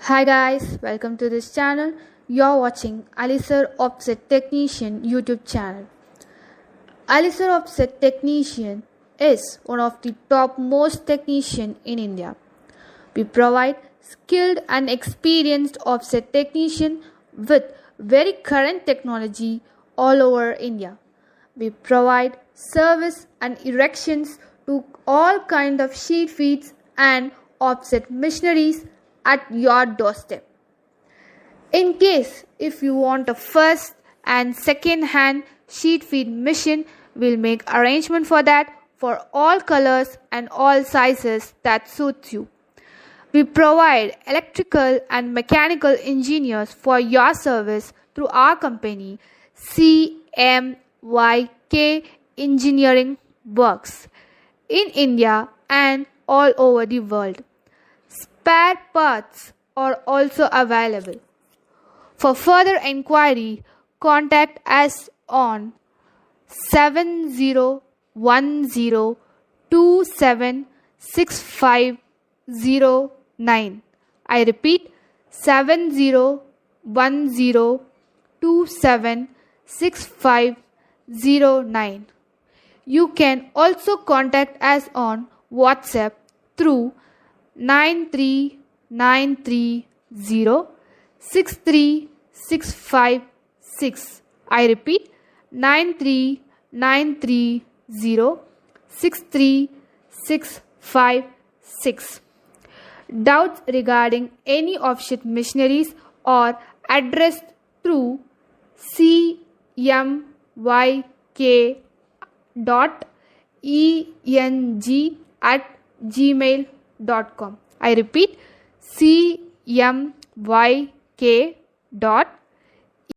Hi guys, welcome to this channel. You're watching Alisir Offset Technician YouTube channel. Alisir Offset Technician is one of the top most technician in India. We provide skilled and experienced offset technician with very current technology all over India. We provide service and erections to all kind of sheet feeds and offset machineries at your doorstep. In case if you want a first and second hand sheet feed machine, we'll make arrangement for that for all colors and all sizes that suits you. We provide electrical and mechanical engineers for your service through our company CMYK Engineering Works in India and all over the world. Spare parts are also available. For further inquiry, contact us on 7010276509. I repeat 7010276509. You can also contact us on WhatsApp through 93930 I repeat 93930 Doubts regarding any offset machineries are addressed through cmyk.eng@gmail.com. I repeat cmyk.eng@gmail.com.